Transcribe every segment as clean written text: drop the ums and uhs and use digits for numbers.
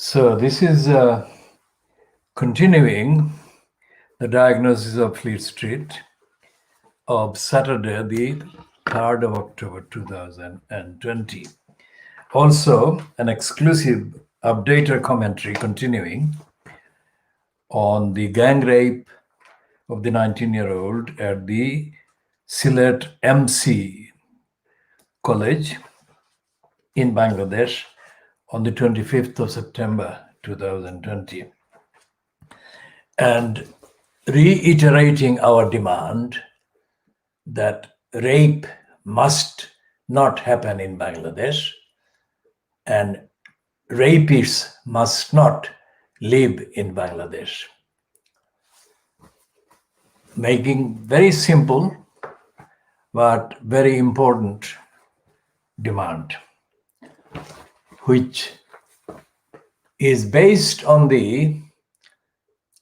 So this is continuing the diagnosis of Fleet Street of Saturday, the 3rd of October 2020. Also, an exclusive updater commentary continuing on the gang rape of the 19-year-old at the Sylhet MC College in Bangladesh on the 25th of September 2020. And reiterating our demand that rape must not happen in Bangladesh and rapists must not live in Bangladesh. Making very simple but very important demand, which is based on the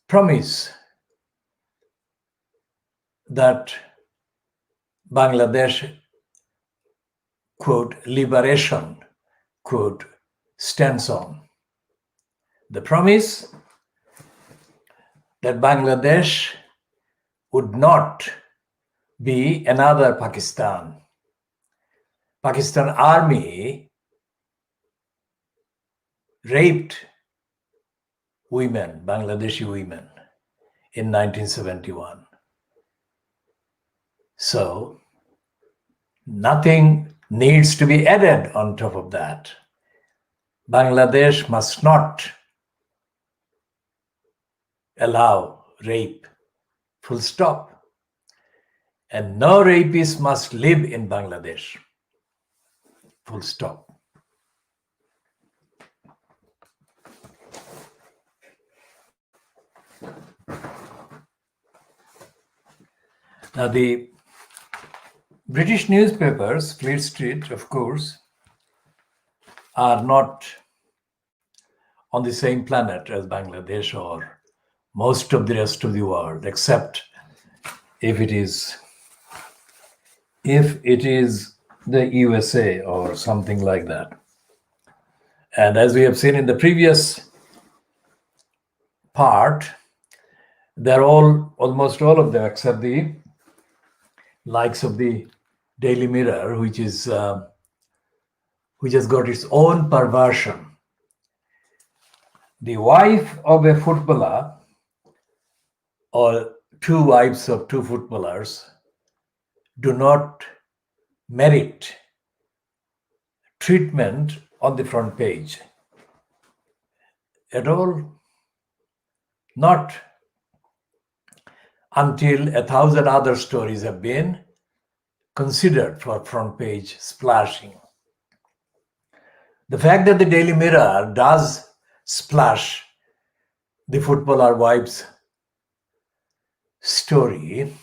promise that Bangladesh, quote, liberation, quote, stands on. The promise that Bangladesh would not be another Pakistan. Pakistan army raped women, Bangladeshi women, in 1971. So nothing needs to be added on top of that. Bangladesh must not allow rape, full stop. And no rapists must live in Bangladesh, full stop. Now, the British newspapers, Fleet Street, of course, are not on the same planet as Bangladesh or most of the rest of the world, except if it is the USA or something like that. And as we have seen in the previous part, they're almost all of them, except the likes of the Daily Mirror, which has got its own perversion. The wife of a footballer or two wives of two footballers do not merit treatment on the front page at all. Not until 1,000 other stories have been considered for front page splashing. The fact that the Daily Mirror does splash the footballer wives' story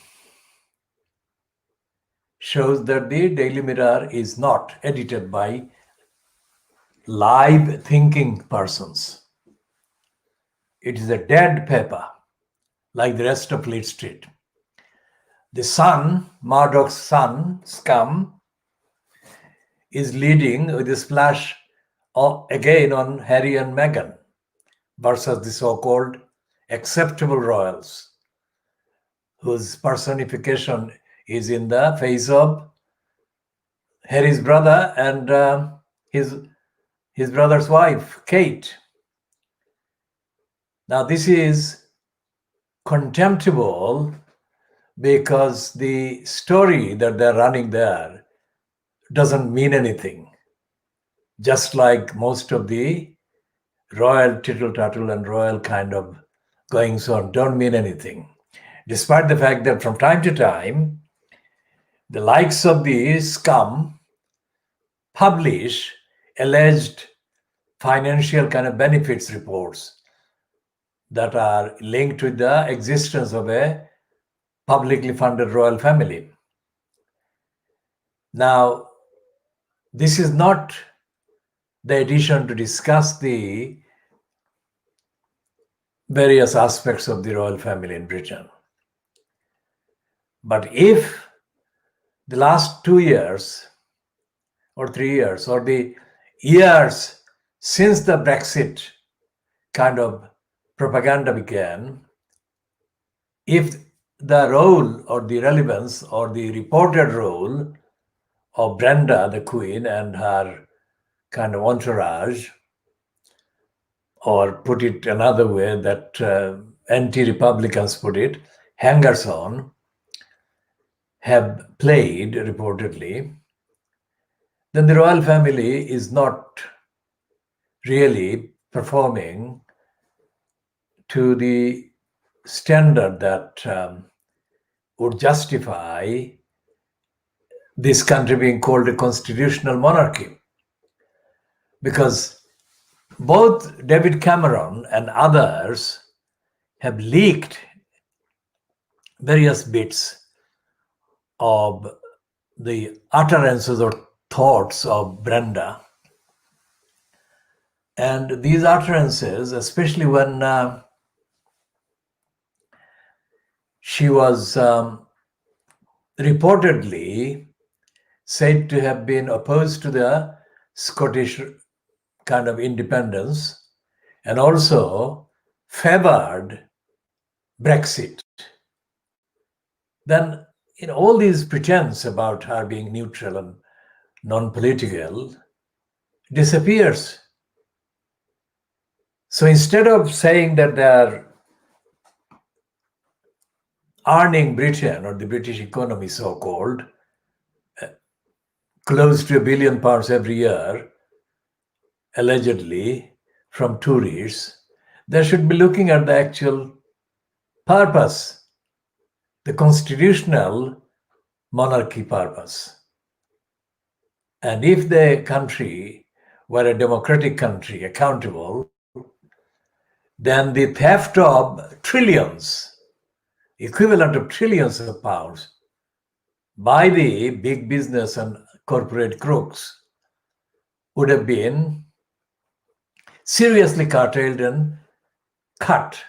shows that the Daily Mirror is not edited by live thinking persons. It is a dead paper, like the rest of Fleet Street. The Sun, Murdoch's Sun, scum, is leading with a splash again on Harry and Meghan versus the so-called acceptable royals, whose personification is in the face of Harry's brother and his brother's wife, Kate. Now, this is contemptible because the story that they're running there doesn't mean anything. Just like most of the royal tittle-tattle and royal kind of goings on don't mean anything. Despite the fact that from time to time, the likes of the scum publish alleged financial kind of benefits reports that are linked with the existence of a publicly funded royal family. Now, this is not the edition to discuss the various aspects of the royal family in Britain. But if the last 2 years or 3 years or the years since the Brexit kind of propaganda began, if the role or the relevance or the reported role of Brenda, the Queen, and her kind of entourage, or put it another way that anti-Republicans put it, hangers-on, have played reportedly, then the royal family is not really performing to the standard that would justify this country being called a constitutional monarchy. Because both David Cameron and others have leaked various bits of the utterances or thoughts of Brenda. And these utterances, especially when she was reportedly said to have been opposed to the Scottish kind of independence and also favored Brexit, then all these pretense about her being neutral and non-political disappears. So instead of saying that they're earning Britain or the British economy, so-called, close to £1 billion every year, allegedly, from tourists, they should be looking at the actual purpose, the constitutional monarchy purpose. And if the country were a democratic country, accountable, then the theft of trillions, equivalent of trillions of pounds, by the big business and corporate crooks would have been seriously curtailed and cut.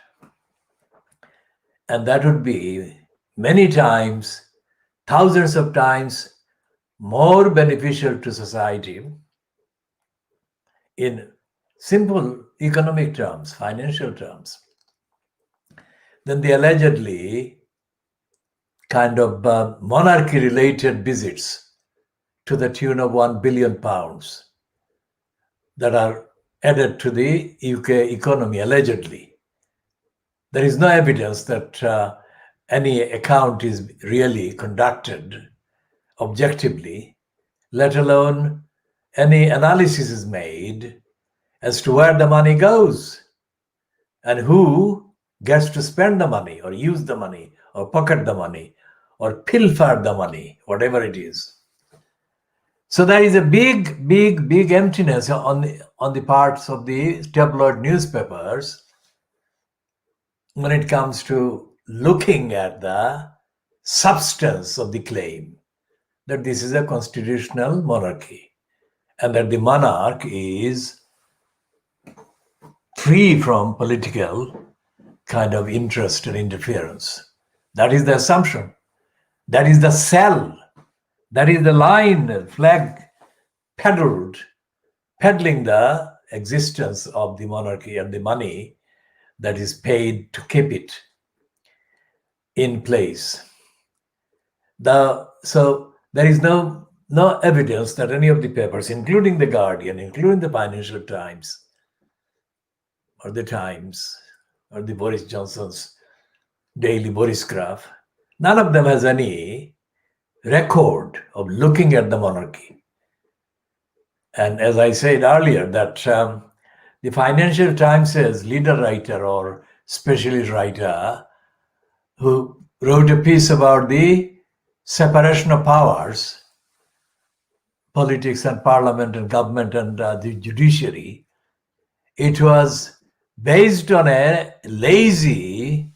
And that would be many times, thousands of times more beneficial to society in simple economic terms, financial terms, than the allegedly kind of monarchy-related visits to the tune of £1 billion that are added to the UK economy, allegedly. There is no evidence that any account is really conducted objectively, let alone any analysis is made as to where the money goes and who gets to spend the money or use the money or pocket the money or pilfer the money, whatever it is. So there is a big emptiness on the parts of the tabloid newspapers when it comes to looking at the substance of the claim that this is a constitutional monarchy and that the monarch is free from political kind of interest and interference. That is the assumption. That is the sell. That is the line, flag peddling the existence of the monarchy and the money that is paid to keep it in place. So there is no evidence that any of the papers, including The Guardian, including the Financial Times, or the Times, or the Boris Johnson's daily Boris Graph, none of them has any record of looking at the monarchy. And as I said earlier, that the Financial Times' leader writer or specialist writer who wrote a piece about the separation of powers, politics and parliament and government and the judiciary, it was based on a lazy,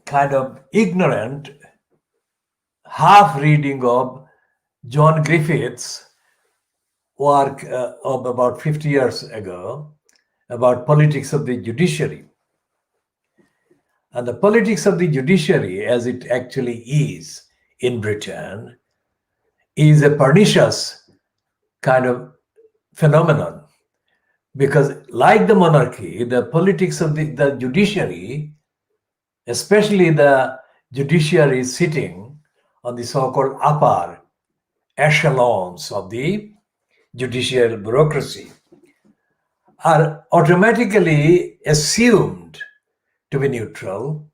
kind of ignorant half reading of John Griffith's work of about 50 years ago about politics of the judiciary. And the politics of the judiciary, as it actually is in Britain, is a pernicious kind of phenomenon, Because like the monarchy, the politics of the judiciary, especially the judiciary sitting on the so-called upper echelons of the judicial bureaucracy, are automatically assumed to be neutral,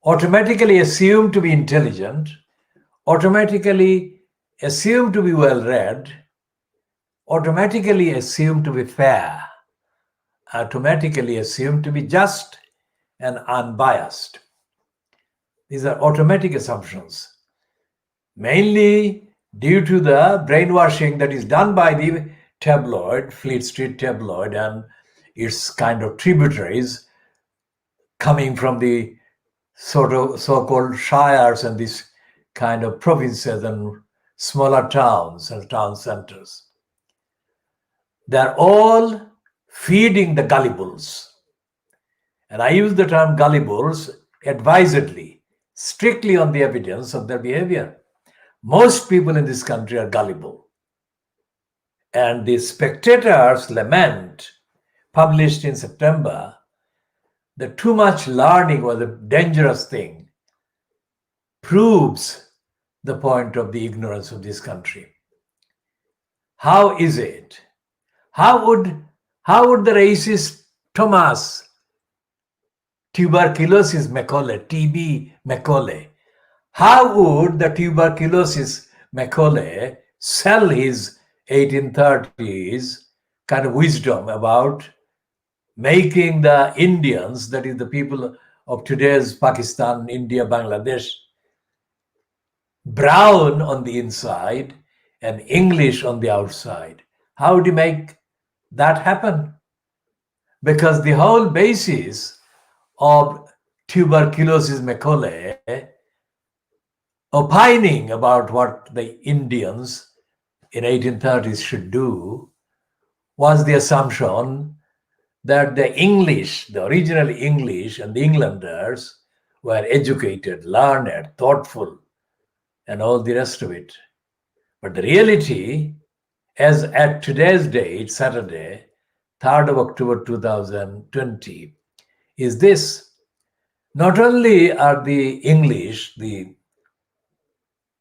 automatically assumed to be intelligent, automatically assumed to be well read, automatically assumed to be fair, automatically assumed to be just and unbiased. These are automatic assumptions, mainly due to the brainwashing that is done by the tabloid, Fleet Street tabloid, and its kind of tributaries coming from the sort of so-called shires and these kind of provinces and smaller towns and town centers. They're all feeding the gullibles. And I use the term gullibles advisedly, strictly on the evidence of their behavior. Most people in this country are gullible. And the Spectator's lament, published in September, that too much learning was a dangerous thing, proves the point of the ignorance of this country. How is it? How would the racist Thomas tuberculosis Macaulay, TB Macaulay, how would the tuberculosis Macaulay sell his 1830s kind of wisdom about making the Indians, that is the people of today's Pakistan, India, Bangladesh, brown on the inside and English on the outside? How would he make that happen? Because the whole basis of tuberculosis Macaulay opining about what the Indians in 1830s should do was the assumption that the English, the original English and the Englanders were educated, learned, thoughtful, and all the rest of it. But the reality, as at today's date, Saturday, 3rd of October 2020, is this. Not only are the English, the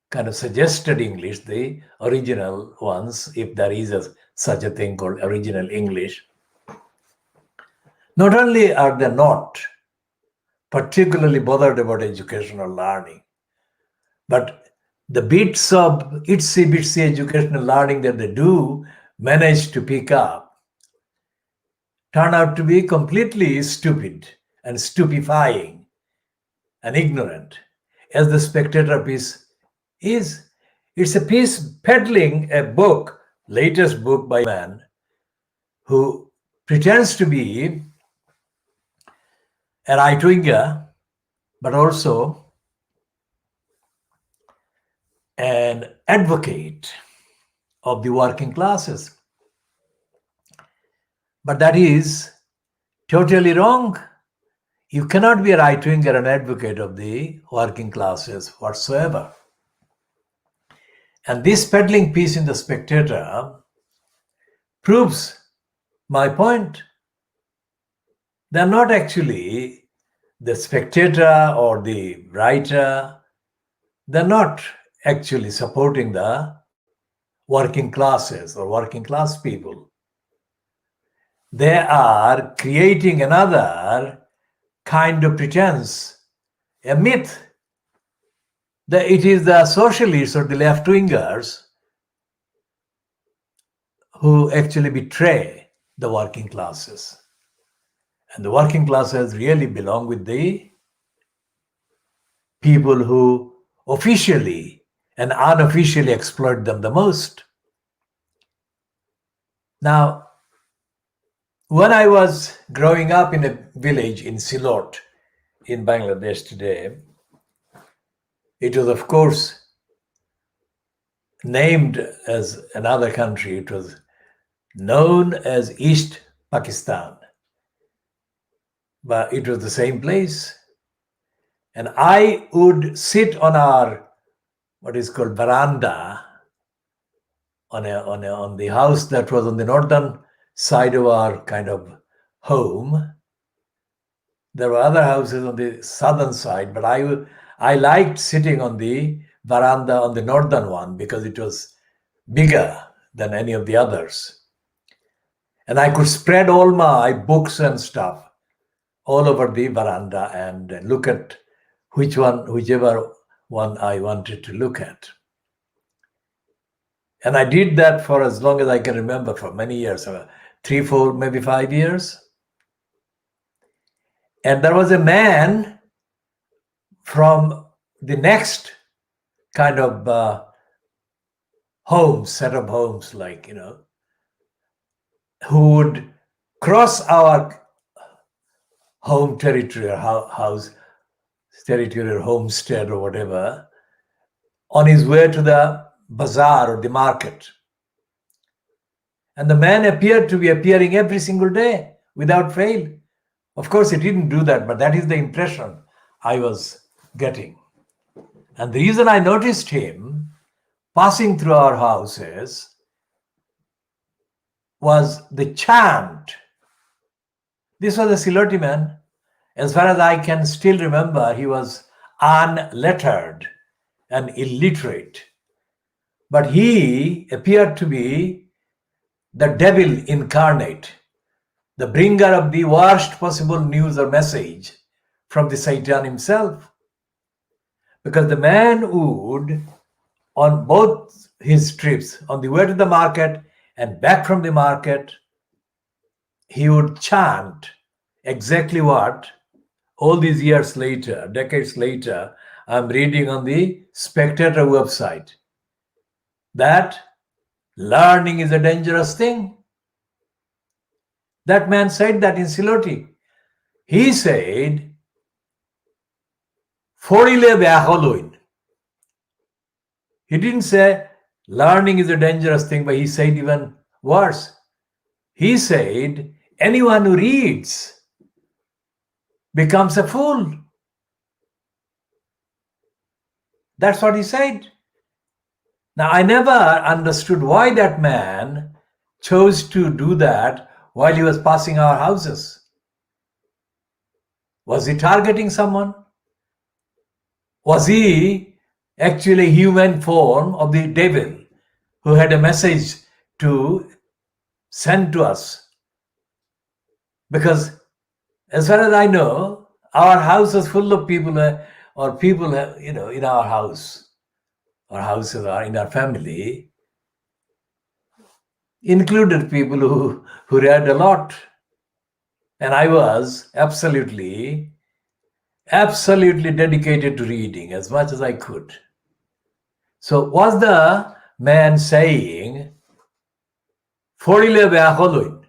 kind of suggested English, the original ones, if there is such a thing called original English, not only are they not particularly bothered about educational learning, but the bits of itsy bitsy educational learning that they do manage to pick up turn out to be completely stupid and stupefying and ignorant, as the Spectator piece is. It's a piece peddling a book, latest book by a man who pretends to be a right-winger, but also an advocate of the working classes. But that is totally wrong. You cannot be a right-winger and advocate of the working classes whatsoever. And this peddling piece in the Spectator proves my point. They're not actually the Spectator or the writer. They're not actually supporting the working classes or working class people. They are creating another kind of pretense, a myth, that it is the socialists or the left-wingers who actually betray the working classes. And the working classes really belong with the people who officially and unofficially exploit them the most. Now, when I was growing up in a village in Silot in Bangladesh today, it was, of course, named as another country. It was known as East Pakistan, but it was the same place. And I would sit on our, what is called veranda, on the house that was on the northern side of our kind of home. There were other houses on the southern side, but I liked sitting on the veranda on the northern one because it was bigger than any of the others. And I could spread all my books and stuff all over the veranda and look at whichever one I wanted to look at. And I did that for as long as I can remember, for many years, 3, 4, maybe 5 years. And there was a man from the next kind of homes, set of homes, like, who would cross our home territory or house territory or homestead or whatever on his way to the bazaar or the market. And the man appeared to be appearing every single day without fail. Of course, he didn't do that, but that is the impression I was getting. And the reason I noticed him passing through our houses was the chant. This was a Siloti man. As far as I can still remember, he was unlettered and illiterate. But he appeared to be the devil incarnate, the bringer of the worst possible news or message from the Satan himself. Because the man would, on both his trips, on the way to the market and back from the market, he would chant exactly what all these years later, decades later, I'm reading on the Spectator website, that learning is a dangerous thing. That man said that in Siloti. He said, Forile Beaholoin. He didn't say learning is a dangerous thing, but he said even worse. He said, anyone who reads becomes a fool. That's what he said. Now, I never understood why that man chose to do that while he was passing our houses. Was he targeting someone? Was he actually a human form of the devil who had a message to send to us? Because as far as I know, our house is full of people, or people, in our house, or houses are in our family, included people who read a lot. And I was absolutely dedicated to reading as much as I could. So was the man saying, Forile Beaholoin?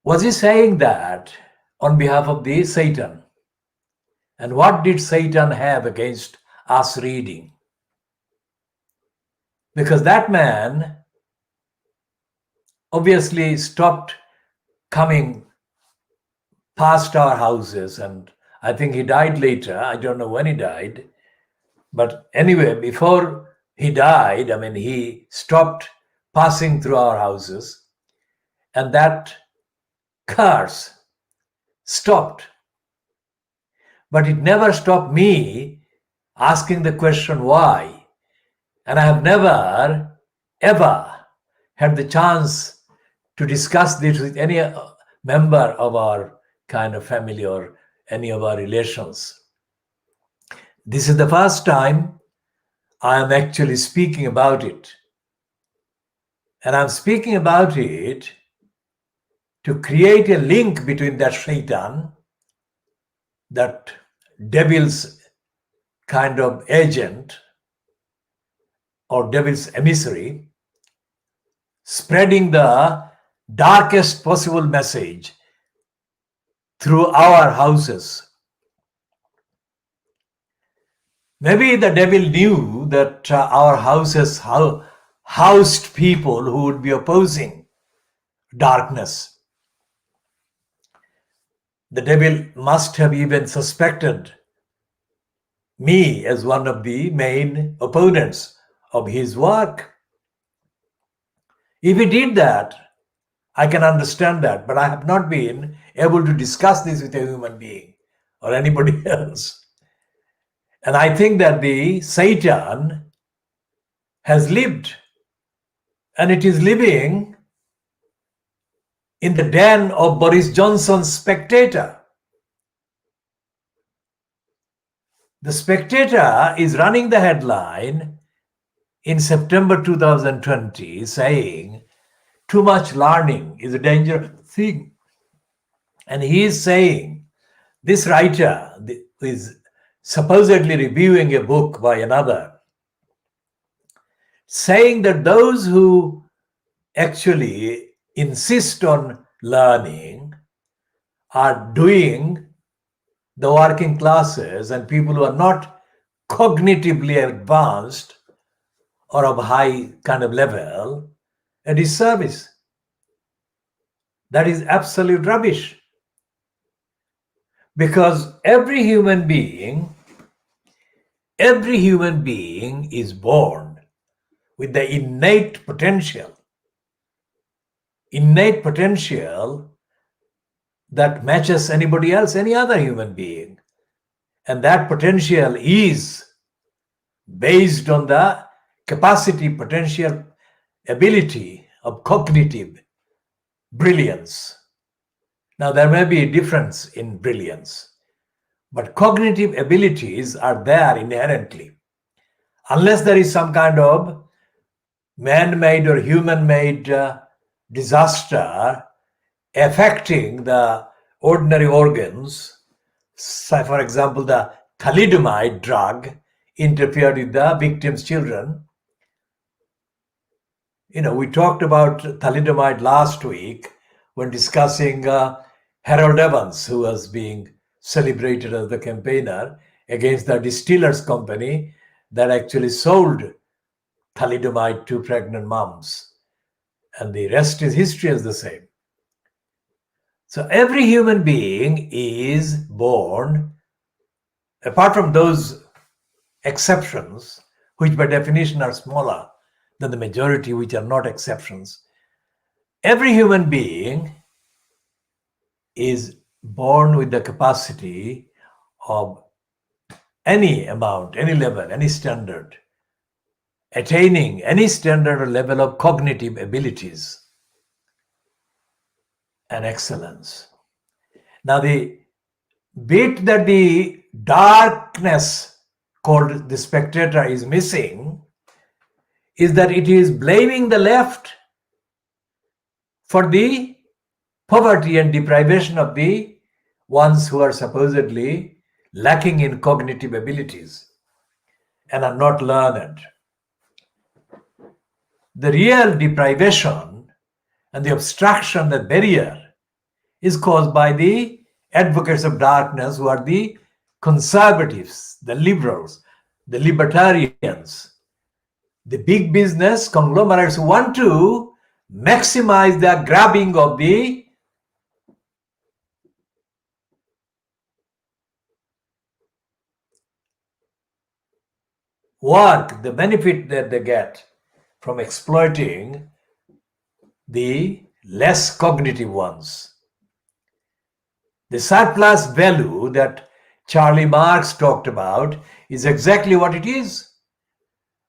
Was he saying that on behalf of the Satan? And what did Satan have against us reading? Because that man obviously stopped coming past our houses, and I think he died later. I don't know when he died. But anyway, before he died, he stopped passing through our houses, and that curse stopped. But it never stopped me asking the question why. And I have never, ever had the chance to discuss this with any member of our kind of family or any of our relations. This is the first time I am actually speaking about it. And I'm speaking about it to create a link between that Shaitan, that devil's kind of agent or devil's emissary, spreading the darkest possible message through our houses. Maybe the devil knew that our houses housed people who would be opposing darkness. The devil must have even suspected me as one of the main opponents of his work. If he did that, I can understand that, but I have not been able to discuss this with a human being or anybody else. And I think that the Satan has lived, and it is living in the den of Boris Johnson's Spectator. The Spectator is running the headline in September 2020 saying too much learning is a dangerous thing. And he is saying, this writer is supposedly reviewing a book by another, saying that those who actually insist on learning are doing the working classes and people who are not cognitively advanced or of high kind of level a disservice. That is absolute rubbish. Because every human being is born with the innate potential that matches anybody else, any other human being. And that potential is based on the capacity, potential, ability of cognitive brilliance. Now, there may be a difference in brilliance, but cognitive abilities are there inherently. Unless there is some kind of man-made or human-made disaster affecting the ordinary organs, so for example, the thalidomide drug interfered with the victim's children. We talked about thalidomide last week when discussing Harold Evans, who was being celebrated as the campaigner against the distillers company that actually sold thalidomide to pregnant moms. And the rest is history is the same. So every human being is born, apart from those exceptions, which by definition are smaller than the majority, which are not exceptions. Every human being is born with the capacity of any amount, any level, any standard, attaining any standard or level of cognitive abilities and excellence. Now, the bit that the darkness called the Spectator is missing is that it is blaming the left for the poverty and deprivation of the ones who are supposedly lacking in cognitive abilities and are not learned. The real deprivation and the obstruction, the barrier, is caused by the advocates of darkness, who are the conservatives, the liberals, the libertarians, the big business conglomerates who want to maximize the grabbing of the work, the benefit that they get from exploiting the less cognitive ones. The surplus value that Charlie Marx talked about is exactly what it is.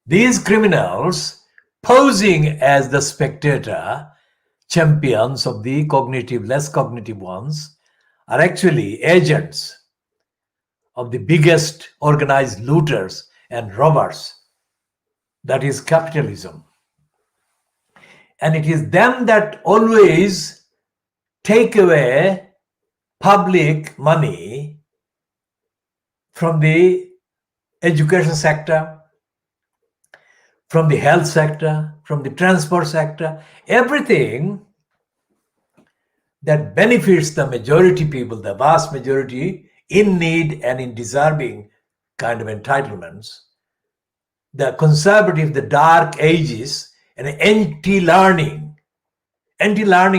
These criminals, posing as the Spectator, champions of the cognitive, less cognitive ones, are actually agents of the biggest organized looters and robbers, that is capitalism. And it is them that always take away public money from the education sector, from the health sector, from the transport sector, everything that benefits the majority people, the vast majority in need and in deserving kind of entitlements. The conservative, the dark ages, and anti-learning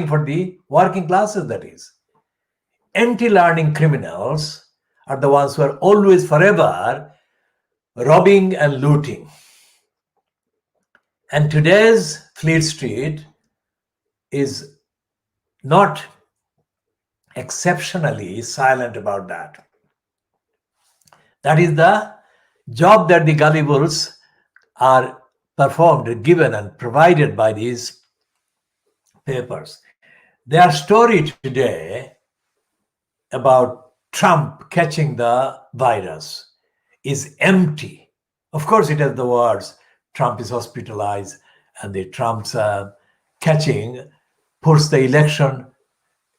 for the working classes, that is. Anti-learning criminals are the ones who are always forever robbing and looting. And today's Fleet Street is not exceptionally silent about that. That is the job that the gullibles are performed, given and provided by these papers. Their story today about Trump catching the virus is empty. Of course, it has the words Trump is hospitalized and the Trump's catching puts the election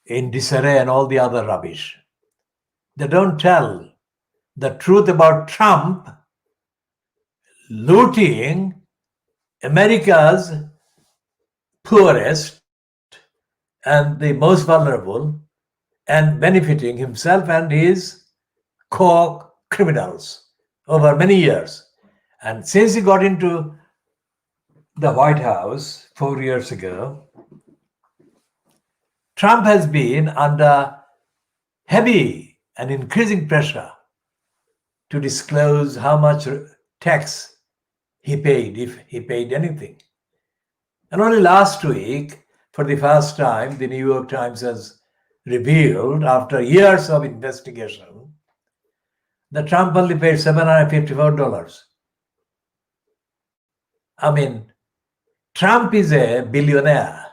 in disarray and all the other rubbish. They don't tell the truth about Trump looting America's poorest and the most vulnerable and benefiting himself and his co-criminals over many years. And since he got into the White House 4 years ago, Trump has been under heavy and increasing pressure to disclose how much tax he paid, if he paid anything. And only last week, for the first time, the New York Times has revealed, after years of investigation, that Trump only paid $754. I mean, Trump is a billionaire.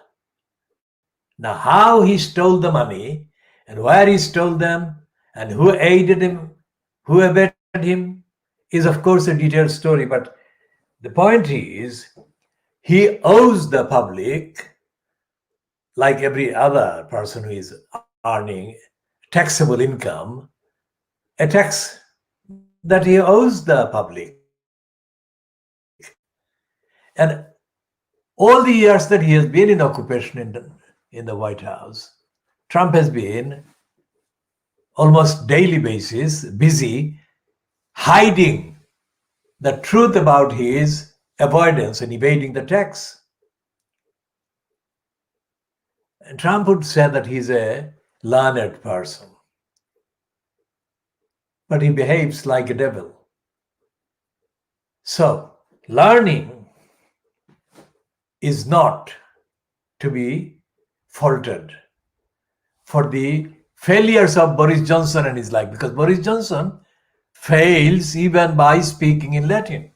Now, how he stole the money and where he stole them and who aided him, who abetted him, is of course a detailed story. But the point is, he owes the public, like every other person who is earning taxable income, a tax that he owes the public. And all the years that he has been in occupation in the White House, Trump has been almost daily basis busy hiding the truth about his avoidance and evading the tax. And Trump would say that he's a learned person, but he behaves like a devil. So, learning is not to be faulted for the failures of Boris Johnson and his like, because Boris Johnson fails even by speaking in Latin.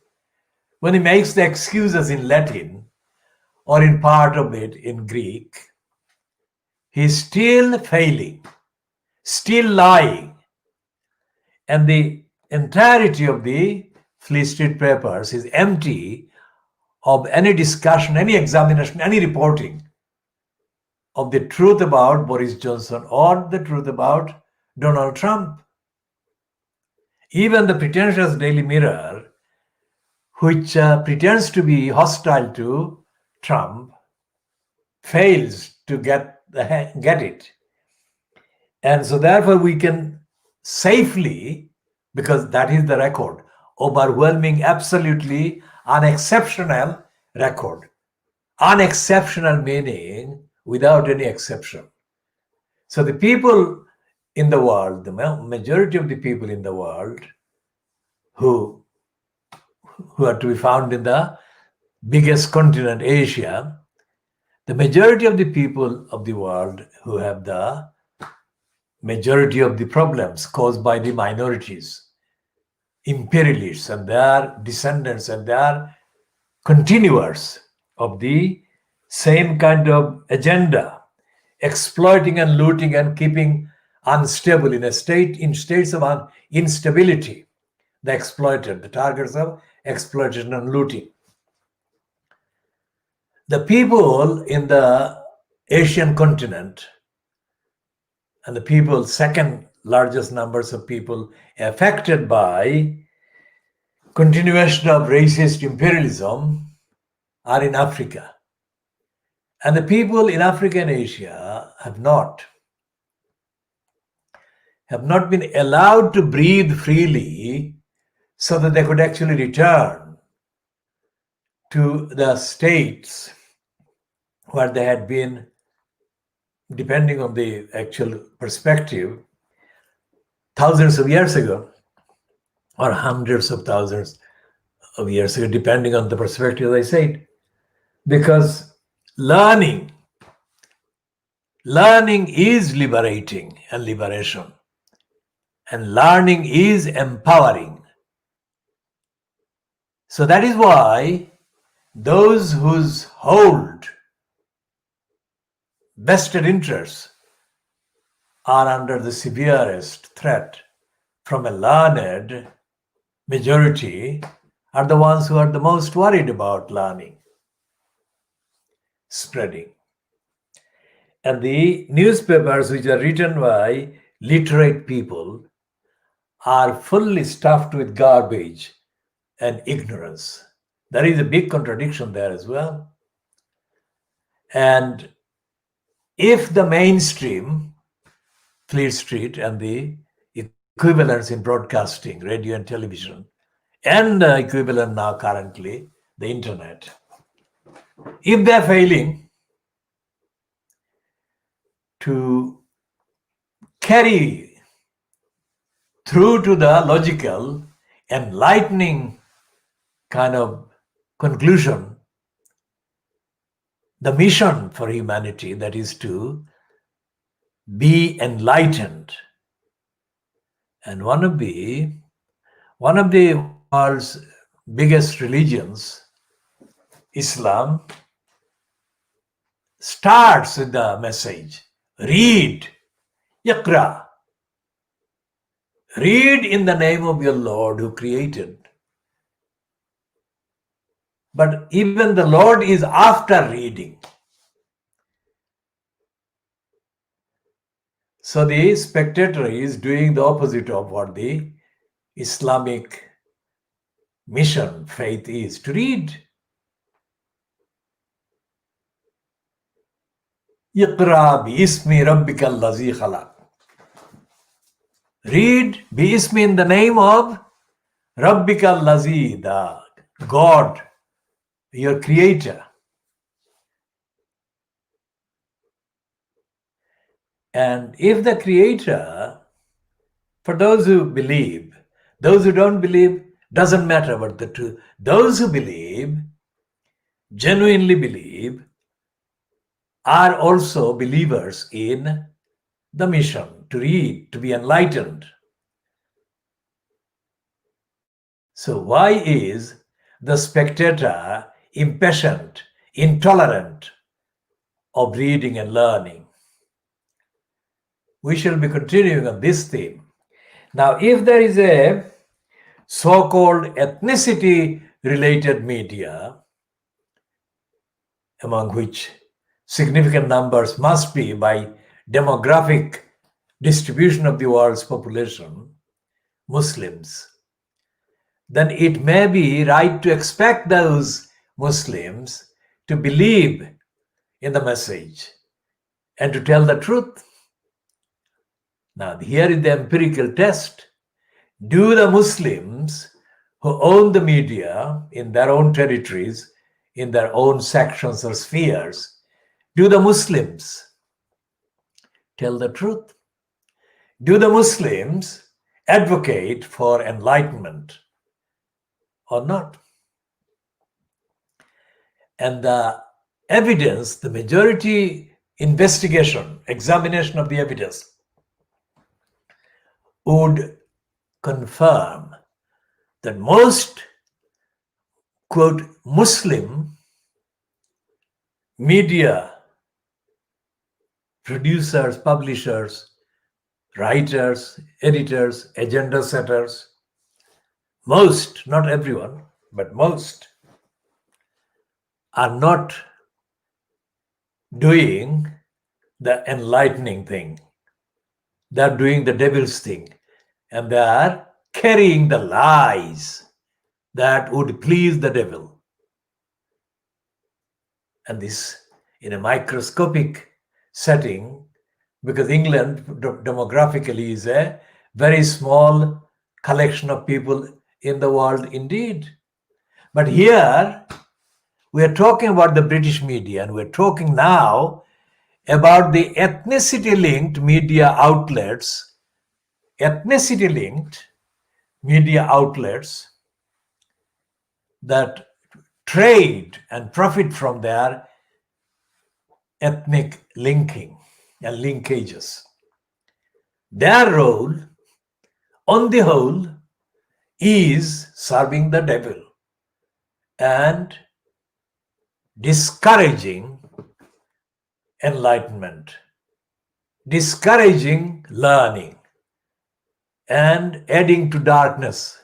When he makes the excuses in Latin or in part of it in Greek, he's still failing, still lying. And the entirety of the Fleet Street Papers is empty of any discussion, any examination, any reporting of the truth about Boris Johnson or the truth about Donald Trump. Even the pretentious Daily Mirror, which pretends to be hostile to Trump, fails to get it. And so therefore we can safely, because that is the record, overwhelming, absolutely unexceptional record. Unexceptional meaning without any exception. So the people in the world, the majority of the people in the world who are to be found in the biggest continent, Asia, the majority of the people of the world who have the majority of the problems caused by the minorities, imperialists and their descendants and their continuers of the same kind of agenda, exploiting and looting and keeping unstable in states of instability, the exploited, the targets of exploitation and looting. The people in the Asian continent and the people, second largest numbers of people affected by continuation of racist imperialism, are in Africa. And the people in Africa and Asia have not been allowed to breathe freely so that they could actually return to the states where they had been, depending on the actual perspective, thousands of years ago, or hundreds of thousands of years ago, depending on the perspective, as I said. Because learning Learning is liberating and liberation. And learning is empowering. So that is why those whose hold vested interests are under the severest threat from a learned majority are the ones who are the most worried about learning spreading. And the newspapers which are written by literate people are fully stuffed with garbage and ignorance. There is a big contradiction there as well. And if the mainstream, Fleet Street, and the equivalents in broadcasting, radio and television, and the equivalent now currently, the internet, if they're failing to carry through to the logical, enlightening kind of conclusion, the mission for humanity, that is to be enlightened. And one of the world's biggest religions, Islam, starts with the message, read, Yaqra. Read in the name of your Lord who created. But even the Lord is after reading. So the spectator is doing the opposite of what the Islamic mission, faith is, to read. Iqra bi ismi rabbika allazi khalaq. Read bi ismi in the name of Rabbika allazi, the God, your creator. And if the creator, for those who believe, those who don't believe, doesn't matter what the truth. Those who believe, genuinely believe, are also believers in the mission to read, to be enlightened. So why is the spectator impatient, intolerant of reading and learning? We shall be continuing on this theme. Now, if there is a so-called ethnicity-related media, among which significant numbers must be by demographic distribution of the world's population, Muslims, then it may be right to expect those Muslims to believe in the message and to tell the truth. Now, here is the empirical test. Do the Muslims who own the media in their own territories, in their own sections or spheres, do the Muslims tell the truth? Do the Muslims advocate for enlightenment or not? And the evidence, the majority investigation, examination of the evidence would confirm that most, quote, Muslim media producers, publishers, writers, editors, agenda setters, most, not everyone, but most, are not doing the enlightening thing. They're doing the devil's thing. And they are carrying the lies that would please the devil. And this in a microscopic setting, because England demographically is a very small collection of people in the world indeed. But here we are talking about the British media, and we're talking now about the ethnicity-linked media outlets, that trade and profit from their ethnic linking. and linkages. Their role, on the whole, is serving the devil and discouraging enlightenment, discouraging learning, and adding to darkness,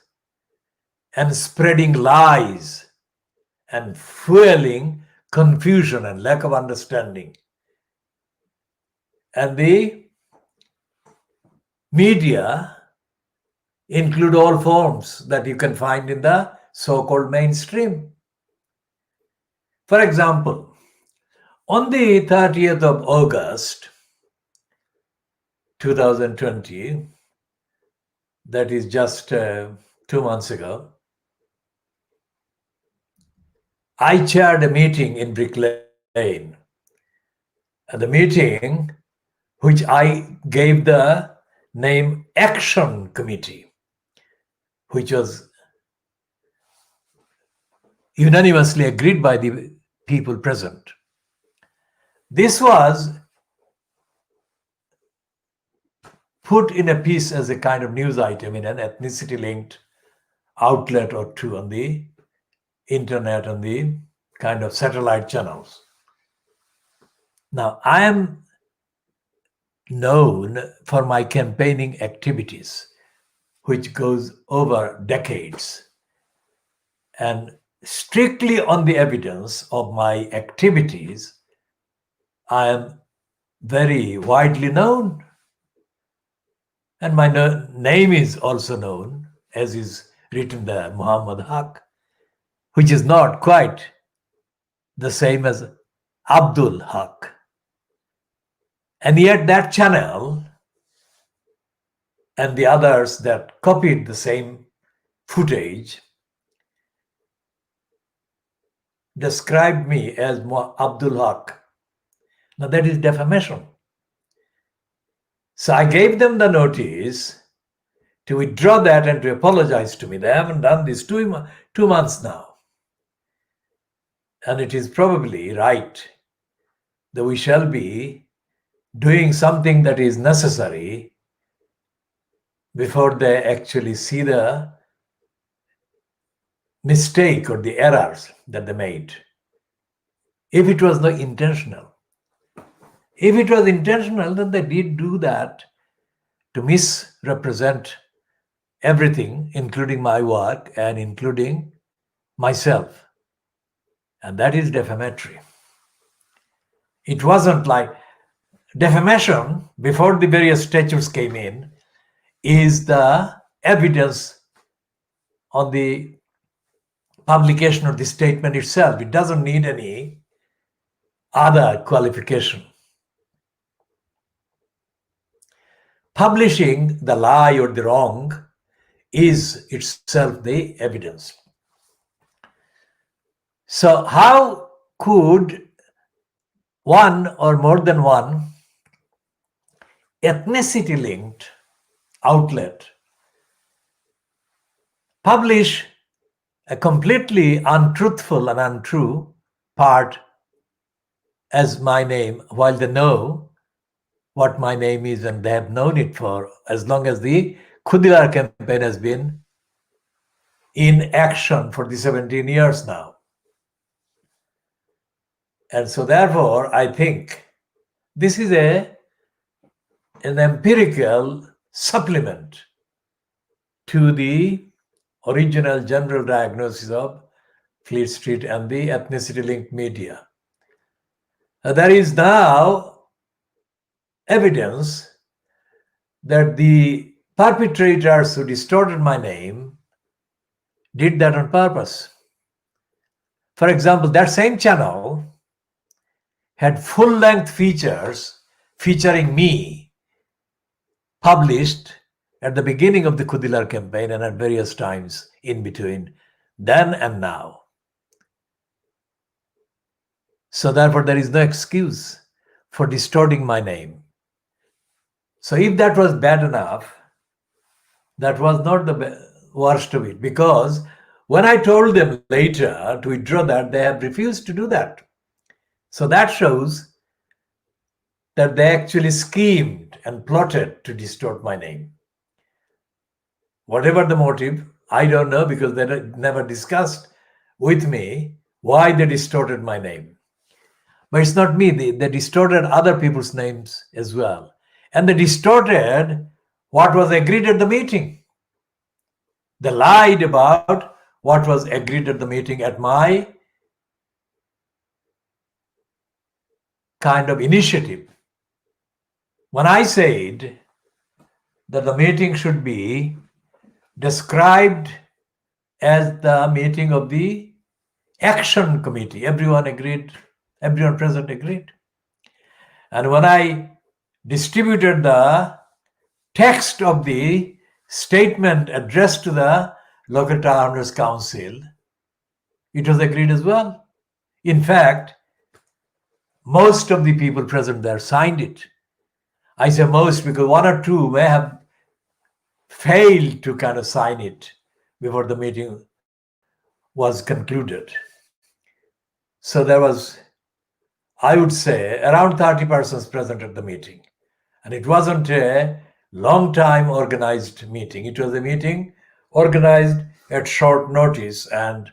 and spreading lies, and fueling confusion and lack of understanding. And the media include all forms that you can find in the so-called mainstream. For example, on the 30th of August 2020, that is just 2 months ago, I chaired a meeting in Brick Lane. At the meeting, which I gave the name Action Committee, which was unanimously agreed by the people present. This was put in a piece as a kind of news item in an ethnicity-linked outlet or two on the internet, on the kind of satellite channels. Now, I am known for my campaigning activities, which goes over decades, and strictly on the evidence of my activities, I am very widely known. And my name is also known, as is written there, Muhammad Haque, which is not quite the same as Abdul Haque. And yet that channel and the others that copied the same footage described me as Abdul Haque. Now that is defamation. So I gave them the notice to withdraw that and to apologize to me. They haven't done this 2 months now. And it is probably right that we shall be doing something that is necessary before they actually see the mistake or the errors that they made. If it was not intentional. If it was intentional, then they did do that to misrepresent everything, including my work and including myself. And that is defamatory. It wasn't like defamation, before the various statutes came in, is the evidence on the publication of the statement itself. It doesn't need any other qualification. Publishing the lie or the wrong is itself the evidence. So how could one or more than one ethnicity-linked outlet publish a completely untruthful and untrue part as my name, while they know what my name is and they have known it for as long as the KHOODEELAAR campaign has been in action for the 17 years now. And so therefore, I think this is an empirical supplement to the original general diagnosis of Fleet Street and the ethnicity-linked media. There is now evidence that the perpetrators who distorted my name did that on purpose. For example, that same channel had full-length features featuring me published at the beginning of the KHOODEELAAR campaign and at various times in between, then and now. So therefore, there is no excuse for distorting my name. So if that was bad enough, that was not the worst of it, because when I told them later to withdraw that, they have refused to do that. So that shows that they actually schemed and plotted to distort my name. Whatever the motive, I don't know, because they never discussed with me why they distorted my name. But it's not me. They distorted other people's names as well. And they distorted what was agreed at the meeting. They lied about what was agreed at the meeting at my kind of initiative. When I said that the meeting should be described as the meeting of the action committee, everyone agreed, everyone present agreed. And when I distributed the text of the statement addressed to the local town owners council, it was agreed as well. In fact, most of the people present there signed it. I say most because one or two may have failed to kind of sign it before the meeting was concluded. So there was, I would say, around 30 persons present at the meeting. And it wasn't a long time organized meeting. It was a meeting organized at short notice. And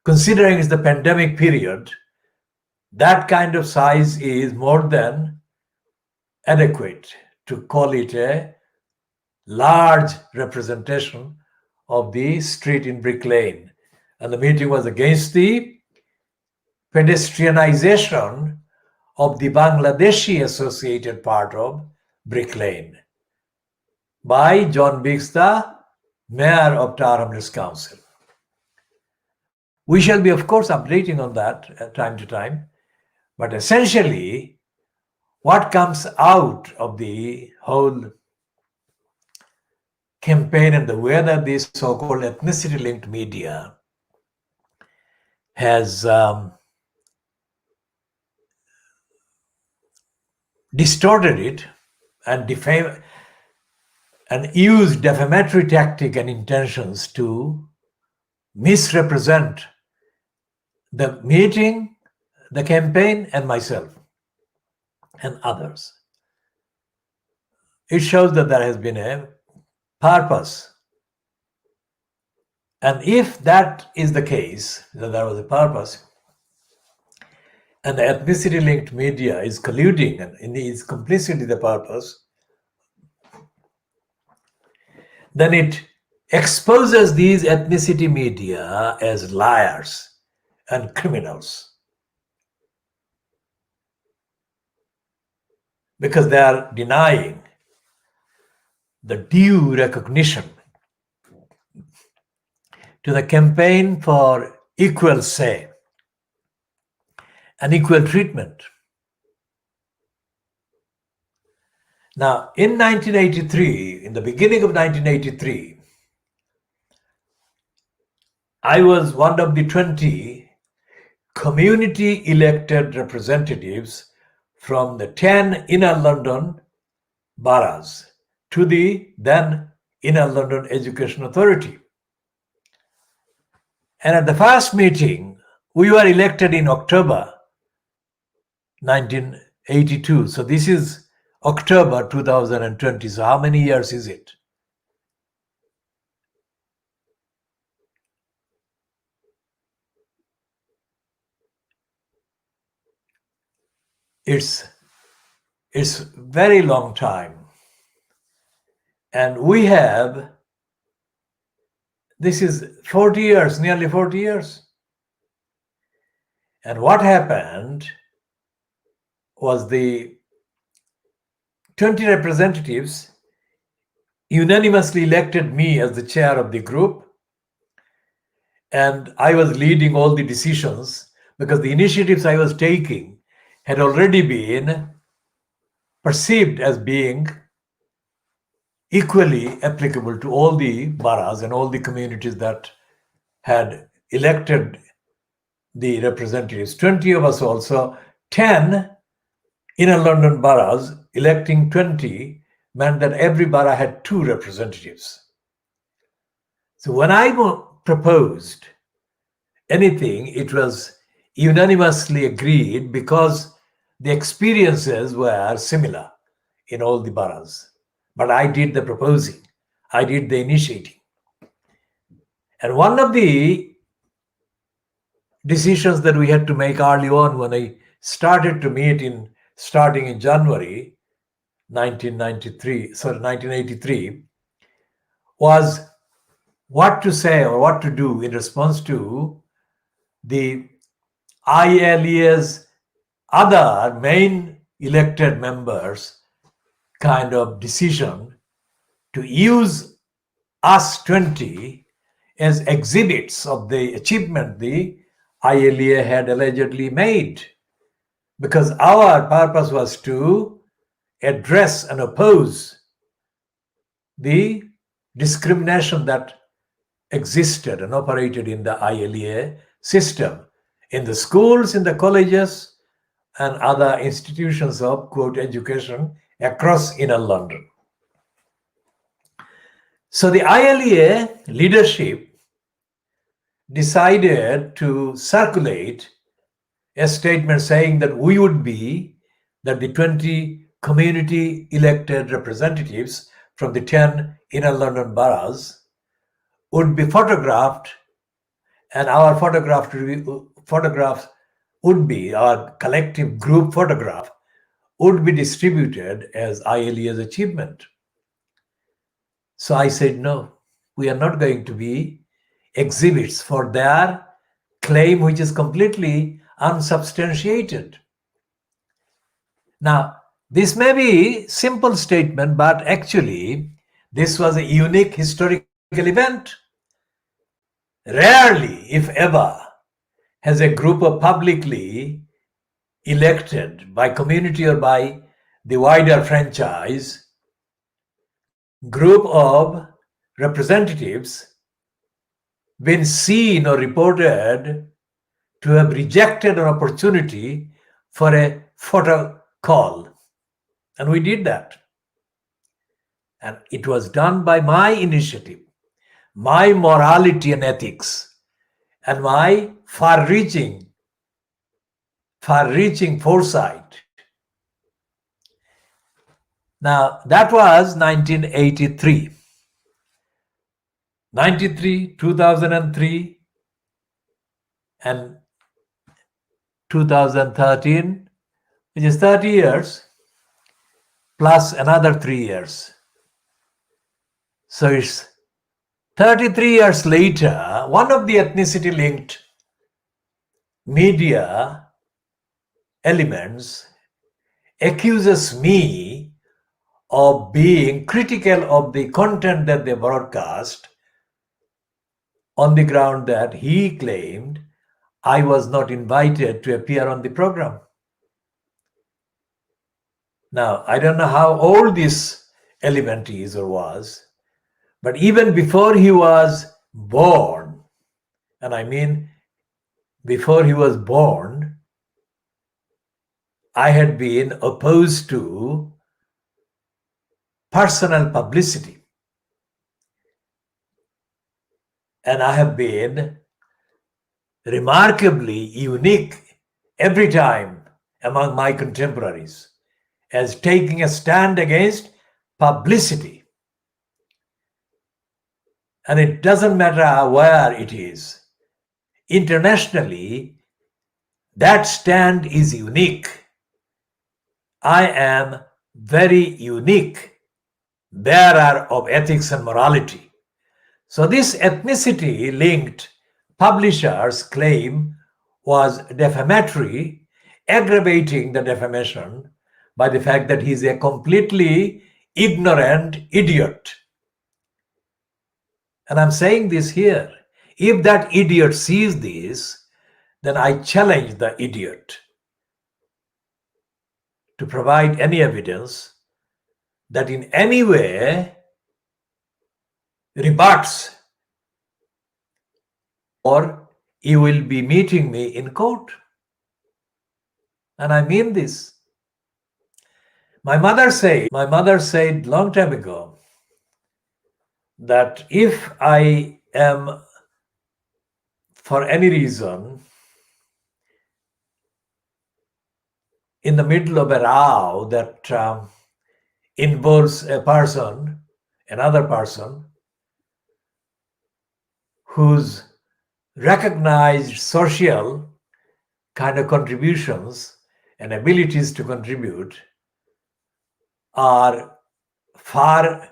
considering it's the pandemic period, that kind of size is more than adequate to call it a large representation of the street in Brick Lane. And the meeting was against the pedestrianization of the Bangladeshi associated part of Brick Lane by John Biggs, the mayor of Tower Hamlets Council. We shall be, of course, updating on that time to time. But essentially, what comes out of the whole campaign and the way that this so-called ethnicity-linked media has distorted it and defamed and used defamatory tactic and intentions to misrepresent the meeting, the campaign, and myself and others. It shows that there has been a purpose. And if that is the case, that there was a purpose, and the ethnicity-linked media is colluding and is complicit in the purpose, then it exposes these ethnicity media as liars and criminals, because they are denying the due recognition to the campaign for equal say and equal treatment. Now, in 1983, in the beginning of 1983, I was one of the 20 community elected representatives from the 10 inner London boroughs to the then Inner London Education Authority. And at the first meeting, we were elected in October 1982. So this is October 2020. So how many years is it? It's very long time. And we have, this is 40 years, nearly 40 years. And what happened was the 20 representatives unanimously elected me as the chair of the group. And I was leading all the decisions because the initiatives I was taking had already been perceived as being equally applicable to all the boroughs and all the communities that had elected the representatives. 20 of us also, 10 inner London boroughs electing 20 meant that every borough had 2 representatives. So when I proposed anything, it was unanimously agreed because the experiences were similar in all the boroughs. But I did the proposing, I did the initiating. And one of the decisions that we had to make early on when I started to meet starting in January 1983, was what to say or what to do in response to the ILEA's other main elected members kind of decision to use us 20 as exhibits of the achievement the ILEA had allegedly made. Because our purpose was to address and oppose the discrimination that existed and operated in the ILEA system, in the schools, in the colleges, and other institutions of, quote, education across inner London. So the ILEA leadership decided to circulate a statement saying that that the 20 community elected representatives from the 10 inner London boroughs would be photographed, and our photographs would be, our collective group photograph would be distributed as ILEA's achievement. So I said, no, we are not going to be exhibits for their claim, which is completely unsubstantiated. Now, this may be simple statement, but actually this was a unique historical event. Rarely, if ever, has a group of publicly elected by community or by the wider franchise group of representatives been seen or reported to have rejected an opportunity for a photo call. And we did that. And it was done by my initiative, my morality and ethics, and my far-reaching foresight. Now, that was 1983. 93, 2003, and 2013, which is 30 years, plus another 3 years. So it's 33 years later, one of the ethnicity-linked media elements accuses me of being critical of the content that they broadcast on the ground that he claimed I was not invited to appear on the program. Now, I don't know how old this element is or was, but even before he was born, and I mean before he was born, I had been opposed to personal publicity. And I have been remarkably unique every time among my contemporaries as taking a stand against publicity. And it doesn't matter where it is. Internationally, that stand is unique. I am very unique bearer of ethics and morality. So this ethnicity-linked publisher's claim was defamatory, aggravating the defamation by the fact that he's a completely ignorant idiot. And I'm saying this here. If that idiot sees this, then I challenge the idiot to provide any evidence that in any way rebuts, or he will be meeting me in court. And I mean this. My mother said long time ago that if I am, for any reason, in the middle of a row that involves another person, whose recognized social kind of contributions and abilities to contribute are far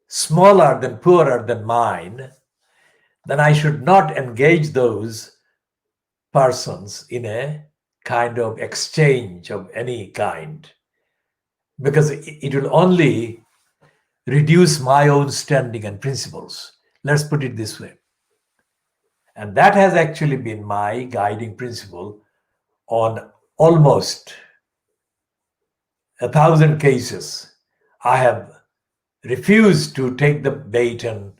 smaller than poorer than mine, then I should not engage those persons in a kind of exchange of any kind, because it will only reduce my own standing and principles. Let's put it this way. And that has actually been my guiding principle on almost 1,000 cases. I have refused to take the bait and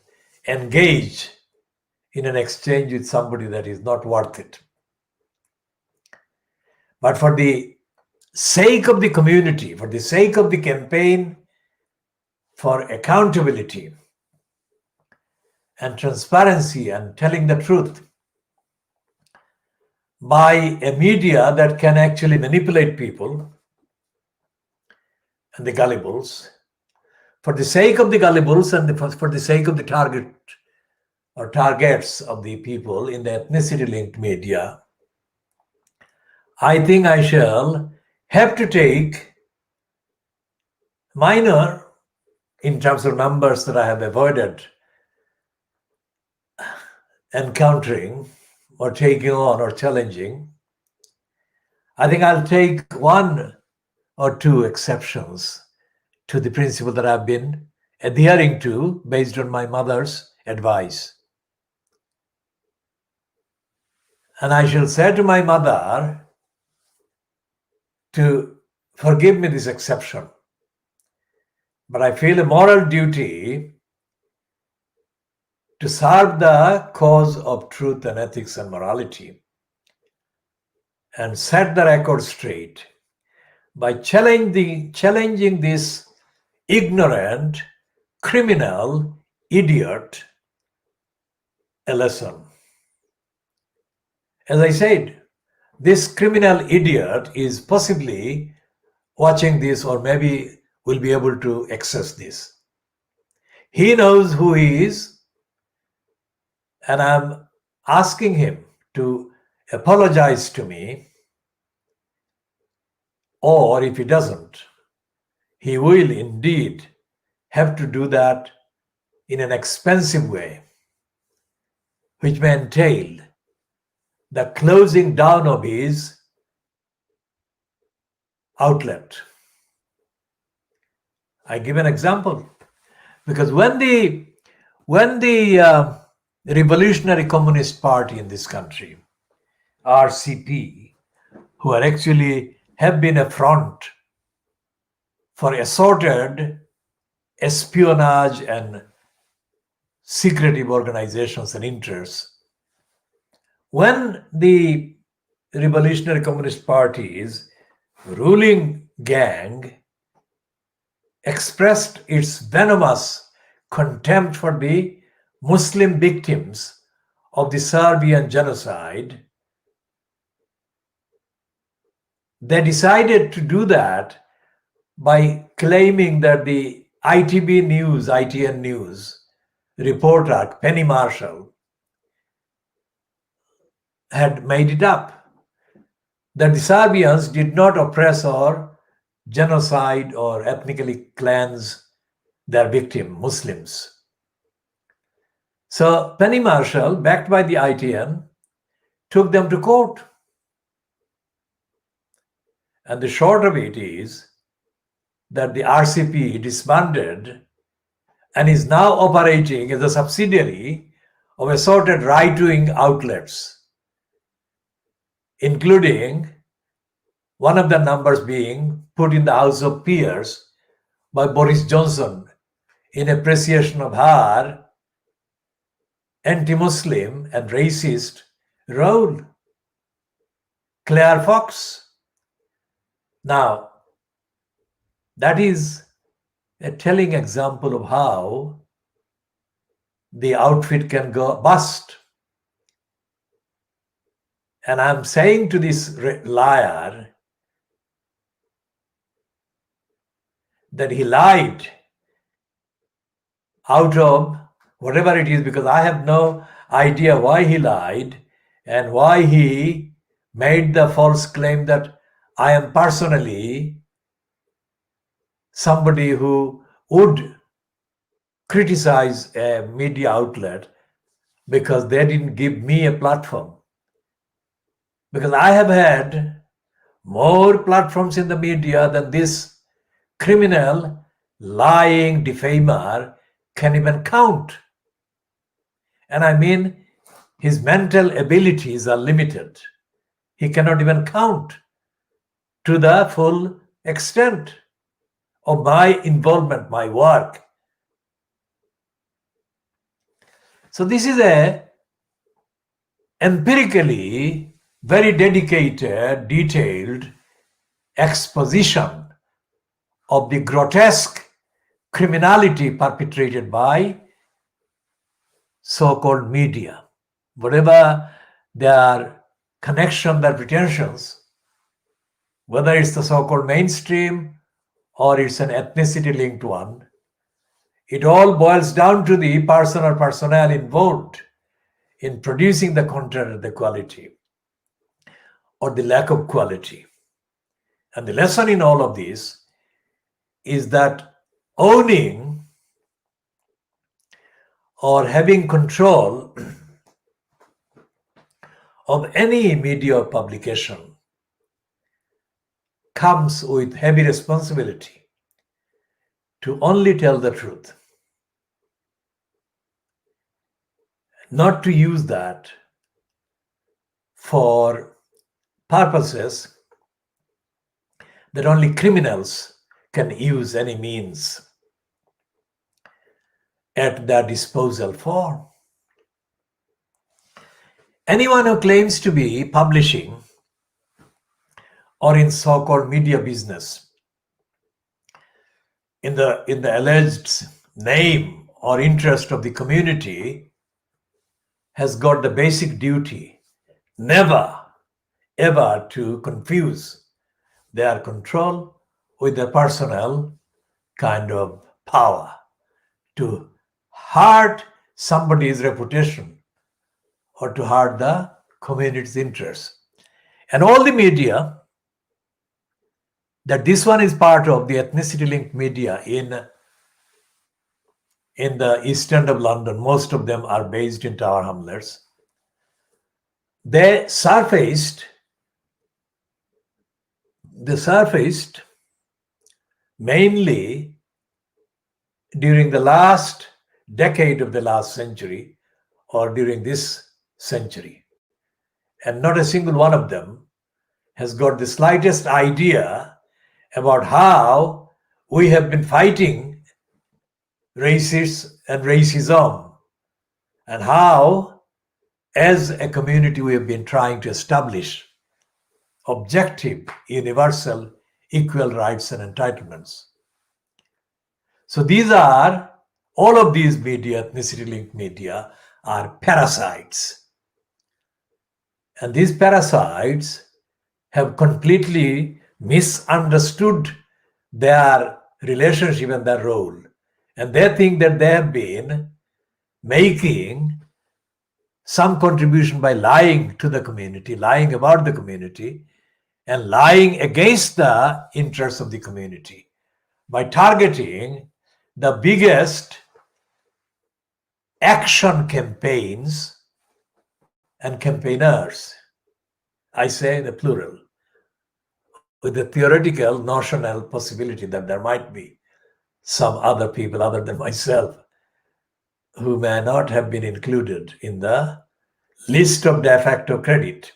engage in an exchange with somebody that is not worth it. But for the sake of the community, for the sake of the campaign for accountability and transparency and telling the truth by a media that can actually manipulate people and the gullibles, for the sake of the gullibles and for the sake of the targets of the people in the ethnicity-linked media, I think I shall have to take minor, in terms of numbers that I have avoided encountering or taking on or challenging. I think I'll take one or two exceptions to the principle that I've been adhering to based on my mother's advice. And I shall say to my mother to forgive me this exception, but I feel a moral duty to serve the cause of truth and ethics and morality and set the record straight by challenging this ignorant, criminal, idiot a lesson. As I said, this criminal idiot is possibly watching this, or maybe will be able to access this. He knows who he is, and I'm asking him to apologize to me, or if he doesn't, he will indeed have to do that in an expensive way, which may entail the closing down of his outlet. I give an example, because when the Revolutionary Communist Party in this country, RCP, who are actually have been a front for assorted espionage and secretive organizations and interests, when the Revolutionary Communist Party's ruling gang expressed its venomous contempt for the Muslim victims of the Serbian genocide, they decided to do that by claiming that the ITN News reporter, Penny Marshall, had made it up, that the Serbians did not oppress or genocide or ethnically cleanse their victim, Muslims. So Penny Marshall, backed by the ITN, took them to court. And the short of it is that the RCP disbanded and is now operating as a subsidiary of assorted right-wing outlets, including one of the numbers being put in the House of Peers by Boris Johnson in appreciation of her anti-Muslim and racist role, Claire Fox. Now, that is a telling example of how the outfit can go bust. And I'm saying to this liar that he lied out of whatever it is, because I have no idea why he lied and why he made the false claim that I am personally somebody who would criticize a media outlet because they didn't give me a platform. Because I have had more platforms in the media than this criminal, lying defamer can even count. And I mean, his mental abilities are limited. He cannot even count to the full extent of my involvement, my work. So this is a empirically very dedicated, detailed exposition of the grotesque criminality perpetrated by so-called media. Whatever their connection, their pretensions, whether it's the so-called mainstream or it's an ethnicity-linked one, it all boils down to the person or personnel involved in producing the content of the quality or the lack of quality. And the lesson in all of this is that owning or having control of any media or publication comes with heavy responsibility to only tell the truth, not to use that for purposes that only criminals can use any means at their disposal for. Anyone who claims to be publishing or in so-called media business in the alleged name or interest of the community has got the basic duty never ever to confuse their control with their personal kind of power to hurt somebody's reputation or to hurt the community's interests. And all the media that this one is part of, the ethnicity linked media in the East End of London, most of them are based in Tower Hamlets. They surfaced mainly during the last decade of the last century or during this century. And not a single one of them has got the slightest idea about how we have been fighting racists and racism, and how, as a community, we have been trying to establish objective, universal, equal rights and entitlements. So all of these media, ethnicity-linked media, are parasites. And these parasites have completely misunderstood their relationship and their role. And they think that they have been making some contribution by lying to the community, lying about the community, and lying against the interests of the community by targeting the biggest action campaigns and campaigners. I say the plural, with the theoretical, notional possibility that there might be some other people other than myself who may not have been included in the list of de facto credit.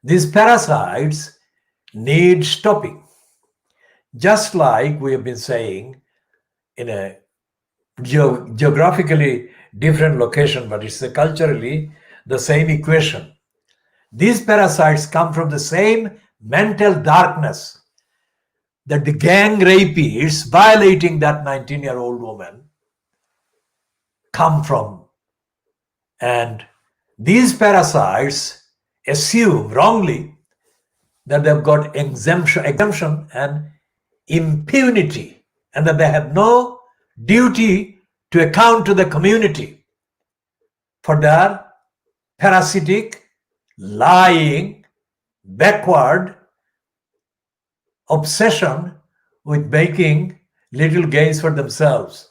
These parasites need stopping. Just like we have been saying in a geographically different location, but it's culturally the same equation. These parasites come from the same mental darkness that the gang rapists violating that 19-year-old woman come from. And these parasites assume wrongly that they've got exemption and impunity and that they have no duty to account to the community for their parasitic, lying, backward obsession with making little gains for themselves,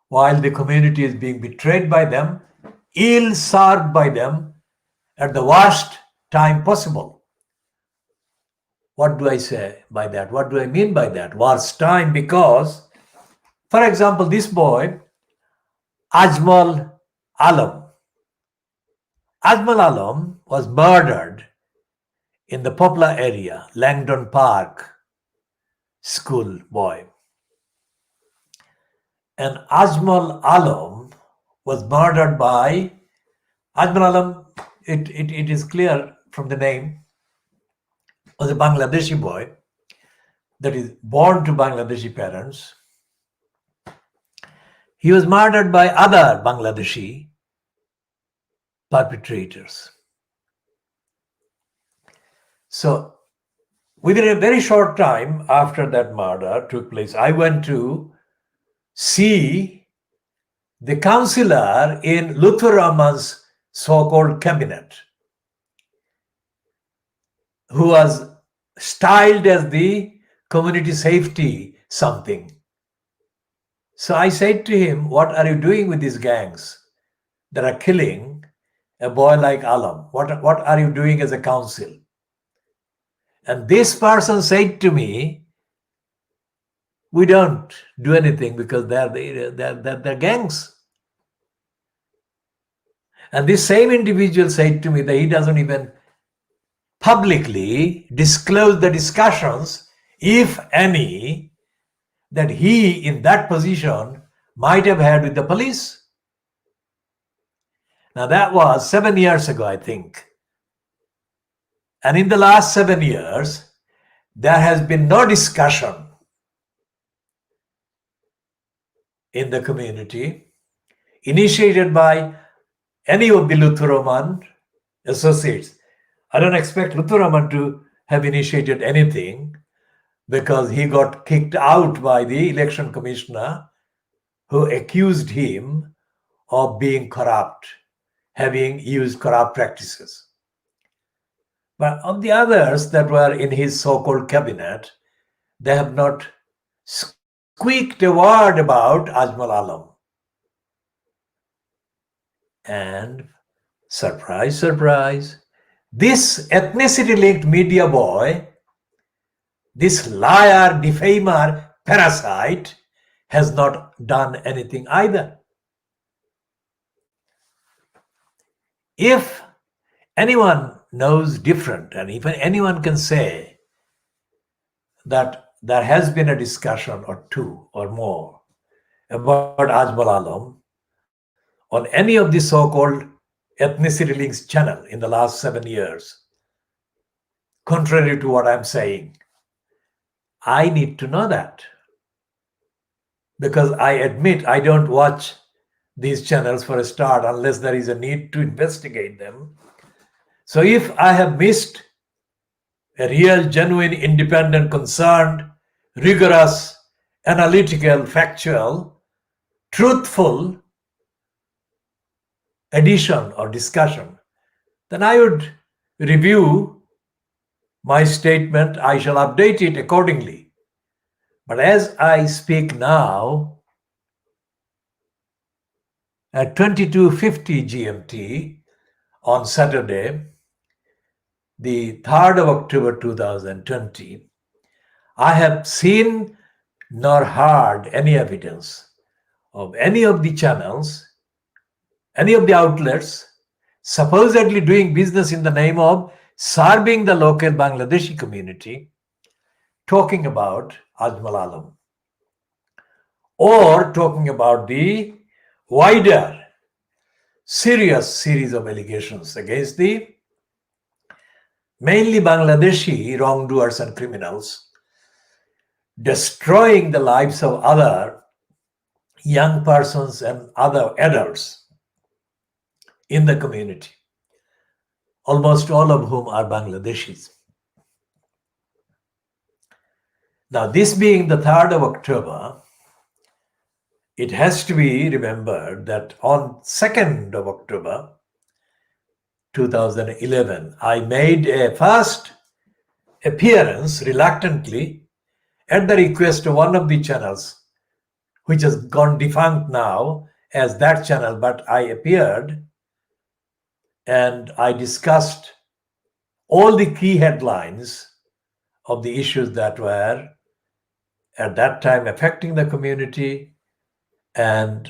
while the community is being betrayed by them, ill-served by them at the worst time possible. What do I say by that? What do I mean by that? Worst time, because, for example, this boy, Ajmal Alam. Ajmal Alam was murdered in the Poplar area, Langdon Park school boy. And Ajmal Alam was murdered by Ajmal Alam, it is clear from the name, was a Bangladeshi boy that is born to Bangladeshi parents. He was murdered by other Bangladeshi perpetrators. So within a very short time after that murder took place, I went to see the councillor in Lutfur Rahman's so-called cabinet, who was styled as the community safety something. So I said to him, what are you doing with these gangs that are killing a boy like Alam? What are you doing as a council? And this person said to me, we don't do anything because they're gangs. And this same individual said to me that he doesn't even publicly disclose the discussions, if any, that he in that position might have had with the police. Now that was 7 years ago, I think. And in the last 7 years, there has been no discussion in the community initiated by any of the Lutfur Rahman associates. I don't expect Lutfur Rahman to have initiated anything, because he got kicked out by the election commissioner, who accused him of being corrupt, having used corrupt practices. But of the others that were in his so-called cabinet, they have not squeaked a word about Ajmal Alam. And surprise, surprise, this ethnicity-linked media boy, this liar, defamer, parasite, has not done anything either. If anyone knows different, and if anyone can say that there has been a discussion or two or more about Ajmal Alam on any of the so-called ethnicity links channel in the last 7 years, contrary to what I'm saying, I need to know that. Because I admit I don't watch these channels for a start unless there is a need to investigate them. So if I have missed a real, genuine, independent, concerned, rigorous, analytical, factual, truthful edition or discussion, then I would review my statement. I shall update it accordingly. But as I speak now, at 22:50 GMT on Saturday, the 3rd of October 2020, I have seen nor heard any evidence of any of the channels, any of the outlets supposedly doing business in the name of serving the local Bangladeshi community, talking about Ajmal Alam, or talking about the wider serious series of allegations against the mainly Bangladeshi wrongdoers and criminals, destroying the lives of other young persons and other adults in the community, almost all of whom are Bangladeshis. Now, this being the 3rd of October, it has to be remembered that on 2nd of October 2011, I made a first appearance reluctantly at the request of one of the channels, which has gone defunct now as that channel, but I appeared and I discussed all the key headlines of the issues that were at that time affecting the community, and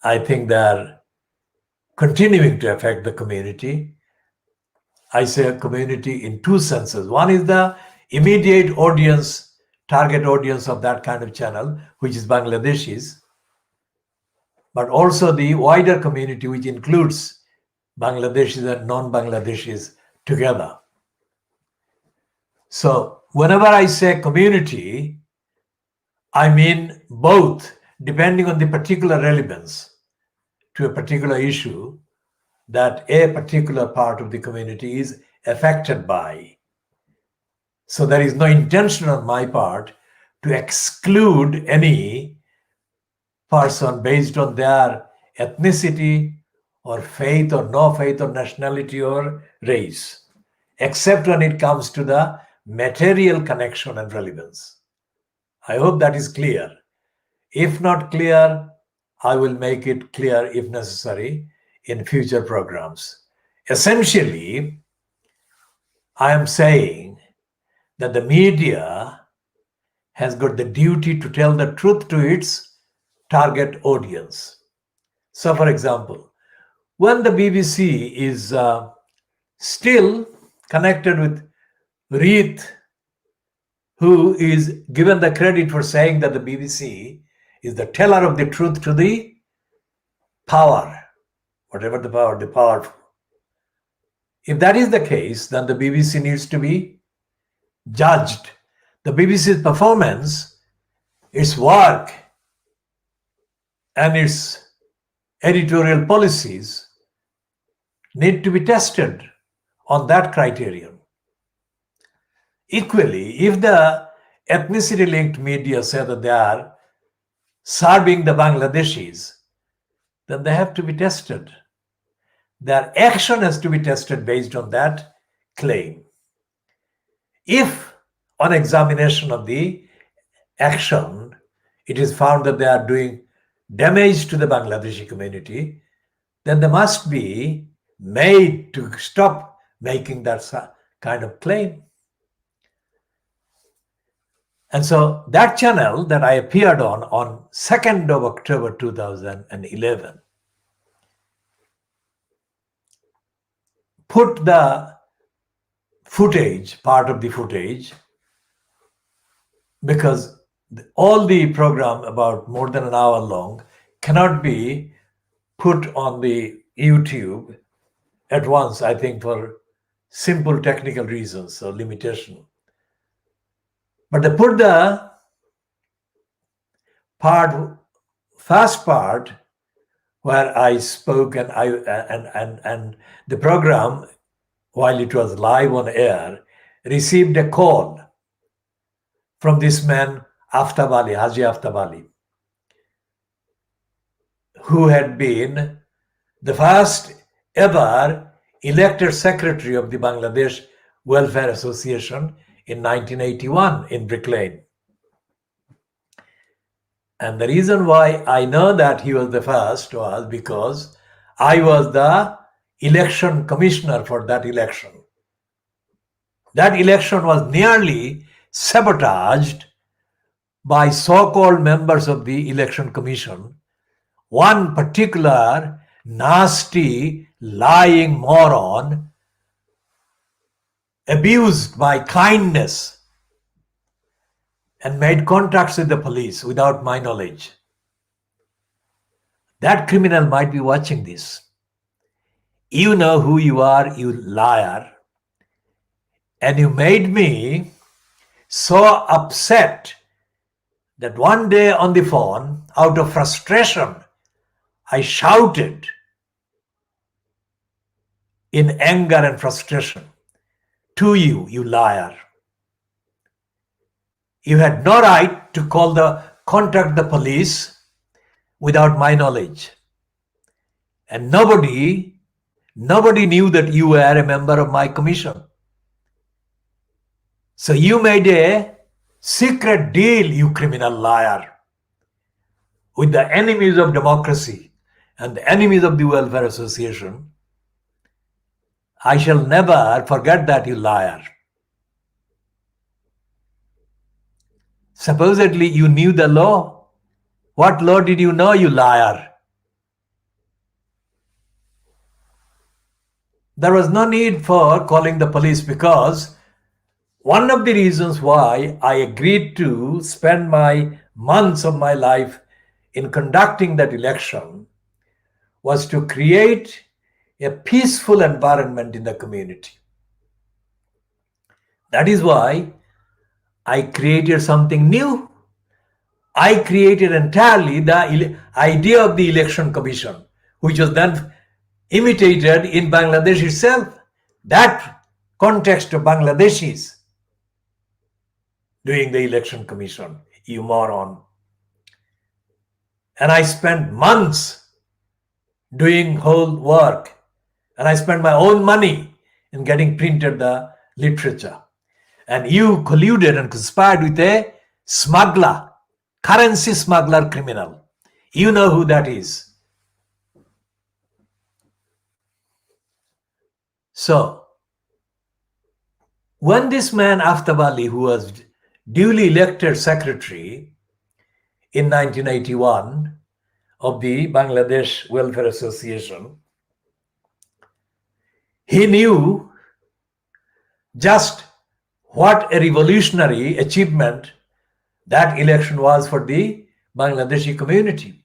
I think they're continuing to affect the community. I say community in two senses. One is the immediate audience, target audience of that kind of channel, which is Bangladeshis, but also the wider community, which includes Bangladeshis and non-Bangladeshis together. So whenever I say community, I mean both, depending on the particular relevance to a particular issue that a particular part of the community is affected by. So there is no intention on my part to exclude any person based on their ethnicity or faith or no faith or nationality or race, except when it comes to the material connection and relevance. I hope that is clear. If not clear, I will make it clear if necessary in future programs. Essentially, I am saying that the media has got the duty to tell the truth to its target audience. So, for example, when the BBC is still connected with Reith, who is given the credit for saying that the BBC is the teller of the truth to the power, whatever the power, the powerful. If that is the case, then the BBC needs to be judged. The BBC's performance, its work, and its editorial policies need to be tested on that criterion. Equally, if the ethnicity-linked media say that they are serving the Bangladeshis, then they have to be tested. Their action has to be tested based on that claim. If on examination of the action, it is found that they are doing damage to the Bangladeshi community, then they must be made to stop making that kind of claim. And so that channel that I appeared on 2nd of October 2011, put the footage, part of the footage, because all the program, about more than an hour long, cannot be put on the YouTube at once, I think, for simple technical reasons or limitation. But they put the first part where I spoke, and and the program, while it was live on air, received a call from this man, Aftab Ali, Haji Aftab Ali, who had been the first ever elected secretary of the Bangladesh Welfare Association in 1981 in Brick Lane. And the reason why I know that he was the first was because I was the election commissioner for that election. That election was nearly sabotaged by so-called members of the election commission. One particular nasty, lying moron abused my kindness and made contacts with the police without my knowledge. That criminal might be watching this. You know who you are, you liar. And you made me so upset that one day on the phone, out of frustration, I shouted in anger and frustration to you, you liar. You had no right to contact the police without my knowledge. And nobody knew that you were a member of my commission. So you made a secret deal, you criminal liar, with the enemies of democracy and the enemies of the Welfare Association. I shall never forget that, you liar. Supposedly you knew the law. What law did you know, you liar? There was no need for calling the police, because one of the reasons why I agreed to spend my months of my life in conducting that election was to create a peaceful environment in the community. That is why I created something new. I created entirely the idea of the election commission, which was then imitated in Bangladesh itself. That context of Bangladeshis doing the election commission, you moron. And I spent months doing whole work, and I spent my own money in getting printed the literature. And you colluded and conspired with a smuggler, currency smuggler criminal. You know who that is. So, when this man Aftab Ali, who was duly elected secretary in 1981 of the Bangladesh Welfare Association, he knew just what a revolutionary achievement that election was for the Bangladeshi community.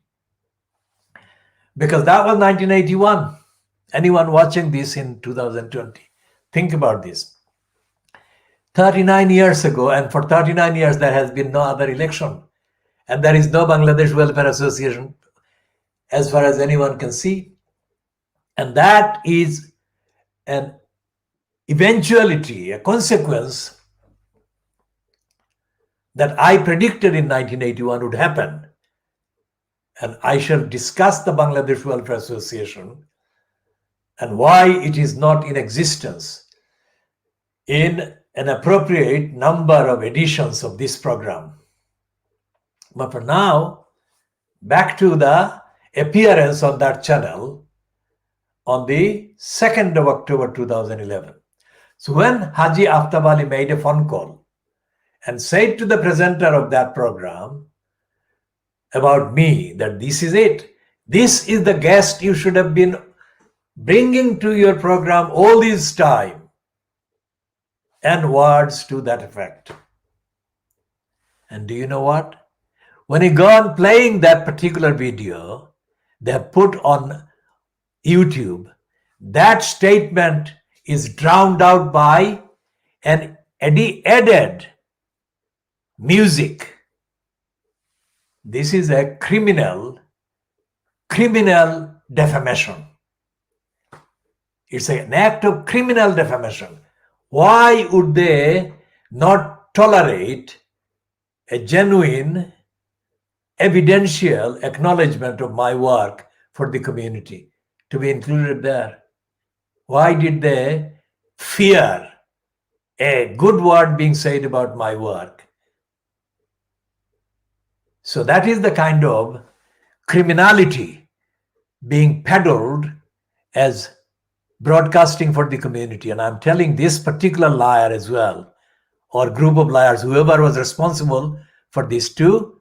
Because that was 1981. Anyone watching this in 2020, think about this. 39 years ago, and for 39 years there has been no other election. And there is no Bangladesh Welfare Association as far as anyone can see. And that is an eventuality, a consequence that I predicted in 1981 would happen. And I shall discuss the Bangladesh Welfare Association and why it is not in existence in an appropriate number of editions of this program. But for now, back to the appearance on that channel on the 2nd of October 2011. So when Haji Aftab Ali made a phone call and said to the presenter of that program about me that this is it, this is the guest you should have been bringing to your program all this time, and words to that effect. And do you know what? When he gone playing that particular video they have put on YouTube, that statement is drowned out by an added music. This is a criminal defamation. It's an act of criminal defamation. Why would they not tolerate a genuine, evidential acknowledgement of my work for the community to be included there? Why did they fear a good word being said about my work? So that is the kind of criminality being peddled as broadcasting for the community. And I'm telling this particular liar as well, or group of liars, whoever was responsible for this, to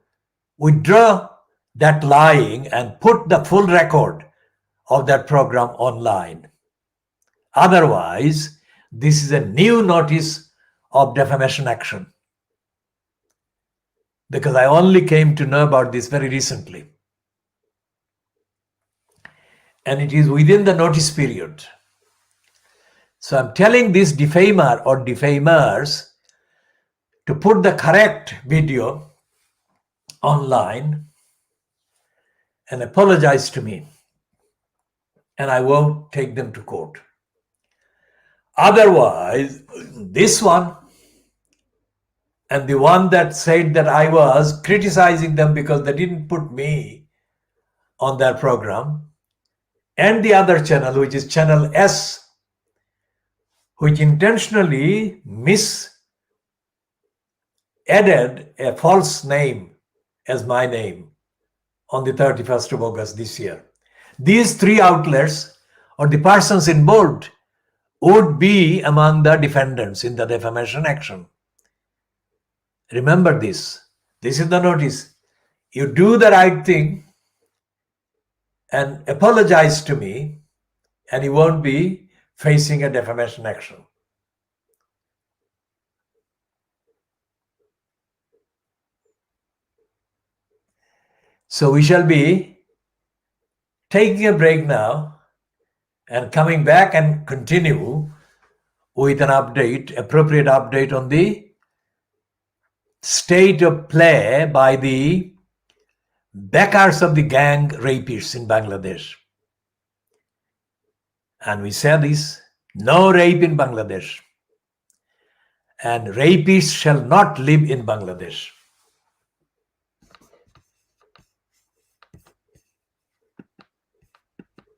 withdraw that lying and put the full record of that program online. Otherwise, this is a new notice of defamation action. Because I only came to know about this very recently. And it is within the notice period. So I'm telling this defamer or defamers to put the correct video online and apologize to me. And I won't take them to court. Otherwise, this one And the one that said that I was criticizing them because they didn't put me on their program, and the other channel, which is channel S, which intentionally added a false name as my name on the 31st of August this year. These three outlets, or the persons involved, would be among the defendants in the defamation action. Remember this. This is the notice. You do the right thing and apologize to me, and you won't be facing a defamation action. So we shall be taking a break now and coming back and continue with an update, appropriate update on the state of play by the backers of the gang rapists in Bangladesh. And we say this, no rape in Bangladesh. And rapists shall not live in Bangladesh.